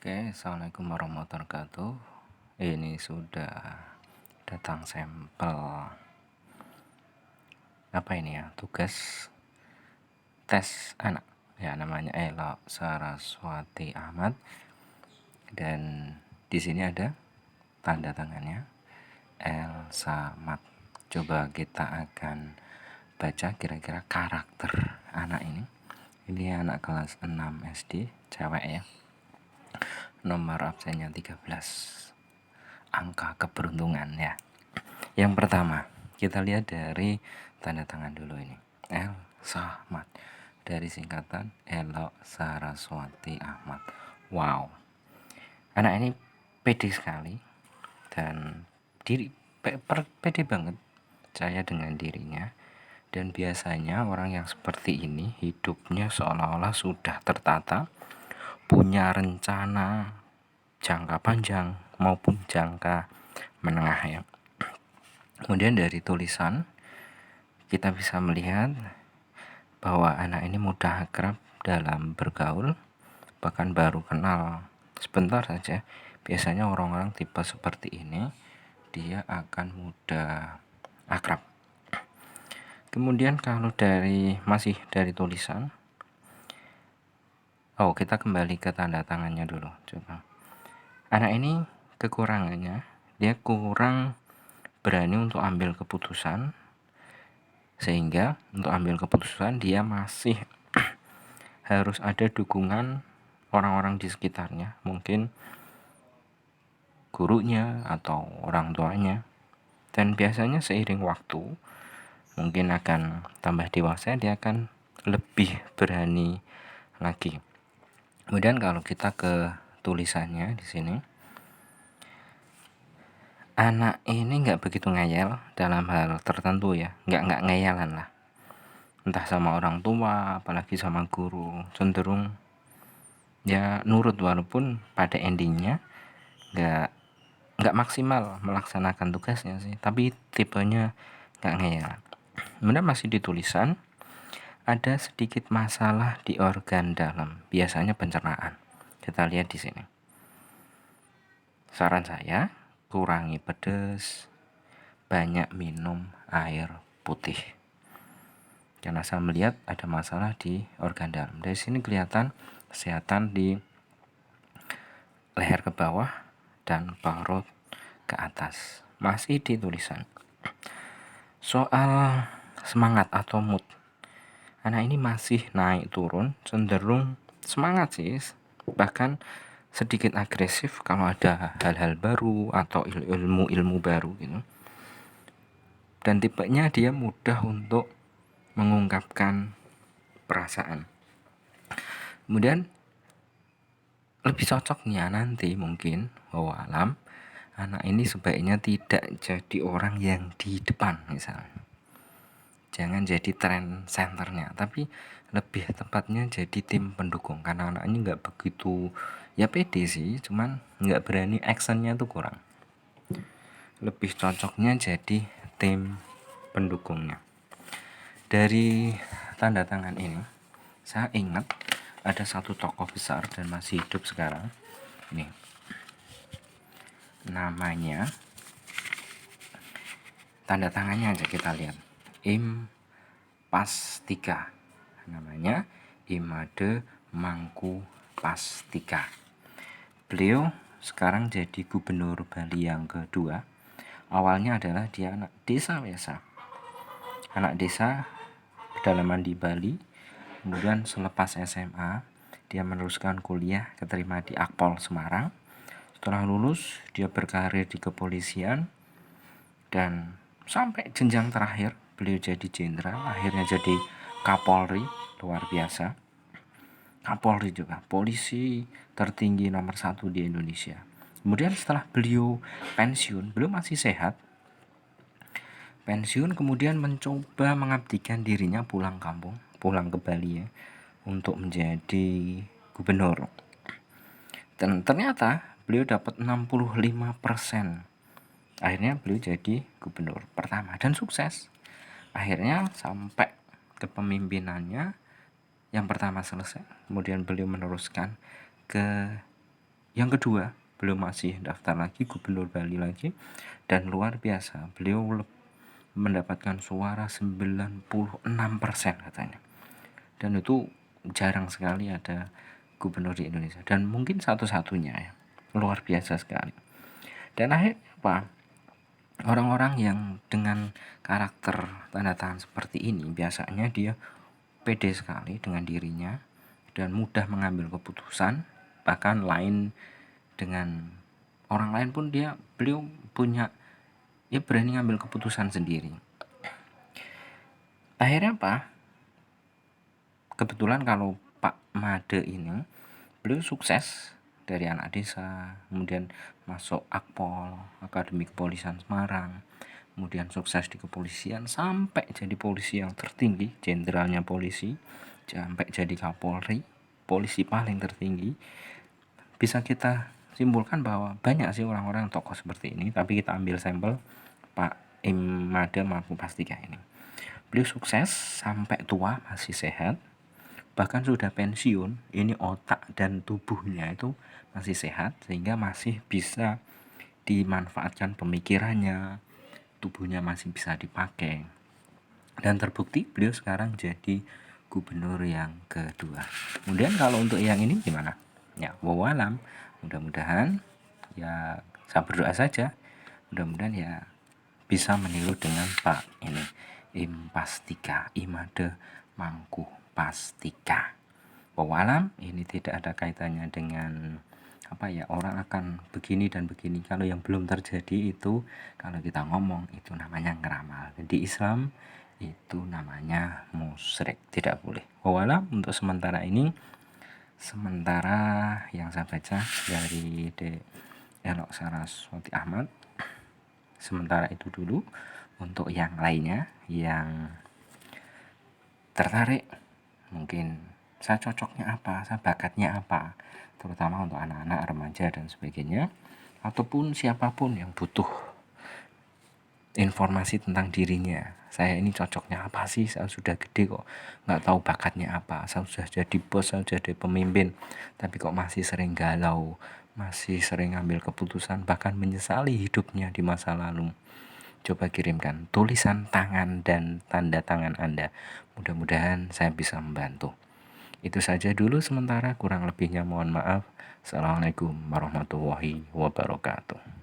Oke, assalamualaikum warahmatullahi wabarakatuh. Ini sudah datang sampel apa ini ya? Tugas tes anak. Ya, namanya Elok Saraswati Ahmad. Dan di sini ada tanda tangannya Elsa Mat. Coba kita akan baca kira-kira karakter anak ini. Ini anak kelas 6 SD, cewek ya. Nomor absennya 13. Angka keberuntungan ya. Yang pertama, kita lihat dari tanda tangan dulu ini. Elsa Mat. Dari singkatan Elok Saraswati Ahmad. Wow. Anak ini pede sekali dan pede banget saya dengan dirinya. Dan biasanya orang yang seperti ini hidupnya seolah-olah sudah tertata, punya rencana jangka panjang maupun jangka menengah ya. Kemudian dari tulisan kita bisa melihat bahwa anak ini mudah akrab dalam bergaul, bahkan baru kenal sebentar saja. Biasanya orang-orang tipe seperti ini dia akan mudah akrab. Kemudian kalau masih dari tulisan, kita kembali ke tanda tangannya dulu. Coba. Anak ini kekurangannya, dia kurang berani untuk ambil keputusan, sehingga untuk ambil keputusan dia masih harus ada dukungan orang-orang di sekitarnya, mungkin gurunya atau orang tuanya. Dan biasanya seiring waktu mungkin akan tambah dewasa, dia akan lebih berani lagi. Kemudian kalau kita ke tulisannya di sini, anak ini nggak begitu ngeyel dalam hal tertentu ya, nggak ngeyelan lah, entah sama orang tua apalagi sama guru, cenderung ya nurut, walaupun pada endingnya nggak maksimal melaksanakan tugasnya sih, tapi tipenya nggak ngeyel. Kemudian masih di tulisan, ada sedikit masalah di organ dalam, biasanya pencernaan. Kita lihat di sini. Saran saya, kurangi pedas, banyak minum air putih. Karena saya melihat ada masalah di organ dalam. Dari sini kelihatan kesehatan di leher ke bawah dan perut ke atas. Masih di tulisan. Soal semangat atau mood, anak ini masih naik turun, cenderung semangat sih, bahkan sedikit agresif kalau ada hal-hal baru atau ilmu-ilmu baru gitu. Dan tipenya dia mudah untuk mengungkapkan perasaan. Kemudian lebih cocoknya nanti mungkin wallahu alam, anak ini sebaiknya tidak jadi orang yang di depan misalnya. Jangan jadi trend centernya, tapi lebih tepatnya jadi tim pendukung, karena anak ini nggak begitu ya pede sih, cuman nggak berani, actionnya tuh kurang. Lebih cocoknya jadi tim pendukungnya. Dari tanda tangan ini saya ingat ada satu tokoh besar dan masih hidup sekarang. Ini namanya, tanda tangannya aja kita lihat, Im Pastika, namanya Imade Mangku Pastika. Beliau sekarang jadi gubernur Bali yang kedua. Awalnya adalah dia anak desa biasa, anak desa pedalaman di Bali. Kemudian selepas SMA dia meneruskan kuliah, keterima di Akpol Semarang. Setelah lulus dia berkarir di kepolisian dan sampai jenjang terakhir beliau jadi jenderal, akhirnya jadi Kapolri, luar biasa. Kapolri juga, polisi tertinggi nomor 1 di Indonesia. Kemudian setelah beliau pensiun, beliau masih sehat. Pensiun kemudian mencoba mengabdikan dirinya pulang kampung, pulang ke Bali ya, untuk menjadi gubernur. Dan ternyata beliau dapat 65%. Akhirnya beliau jadi gubernur pertama dan sukses. Akhirnya sampai kepemimpinannya yang pertama selesai, kemudian beliau meneruskan ke Yang kedua, beliau masih daftar lagi gubernur Bali lagi, dan luar biasa, beliau mendapatkan suara 96% katanya. Dan itu jarang sekali ada gubernur di Indonesia, dan mungkin satu-satunya ya. Luar biasa sekali. Dan akhirnya apa? Orang-orang yang dengan karakter tanda tangan seperti ini biasanya dia pede sekali dengan dirinya dan mudah mengambil keputusan, bahkan lain dengan orang lain pun beliau punya berani ngambil keputusan sendiri. Akhirnya apa? Kebetulan kalau Pak Made ini beliau sukses dari anak desa, kemudian masuk Akpol, Akademi Kepolisian Semarang, kemudian sukses di kepolisian sampai jadi polisi yang tertinggi, jenderalnya polisi, sampai jadi Kapolri, polisi paling tertinggi. Bisa kita simpulkan bahwa banyak sih orang-orang tokoh seperti ini, tapi kita ambil sampel Pak Made Mangkupastika ini. Beliau sukses sampai tua masih sehat, bahkan sudah pensiun, ini otak dan tubuhnya itu masih sehat sehingga masih bisa dimanfaatkan pemikirannya, tubuhnya masih bisa dipakai. Dan terbukti beliau sekarang jadi gubernur yang kedua. Kemudian kalau untuk yang ini gimana? Ya, wawalam. Mudah-mudahan ya saya berdoa saja. Mudah-mudahan ya bisa meniru dengan Pak ini Impastika, Imade Mangkupastika. Wawalam, ini tidak ada kaitannya dengan orang akan begini dan begini. Kalau yang belum terjadi itu, kalau kita ngomong itu namanya ngeramal. Di Islam itu namanya musyrik, tidak boleh. Wawalam untuk sementara ini, sementara yang saya baca dari Elok Saraswati Ahmad. Sementara itu dulu. Untuk yang lainnya yang tertarik, mungkin saya cocoknya apa, saya bakatnya apa, terutama untuk anak-anak, remaja dan sebagainya, ataupun siapapun yang butuh informasi tentang dirinya, saya ini cocoknya apa sih, saya sudah gede kok nggak tahu bakatnya apa, saya sudah jadi bos, saya jadi pemimpin, tapi kok masih sering galau, masih sering ambil keputusan, bahkan menyesali hidupnya di masa lalu. Coba kirimkan tulisan tangan dan tanda tangan Anda. Mudah-mudahan saya bisa membantu. Itu saja dulu sementara, kurang lebihnya mohon maaf. Assalamualaikum warahmatullahi wabarakatuh.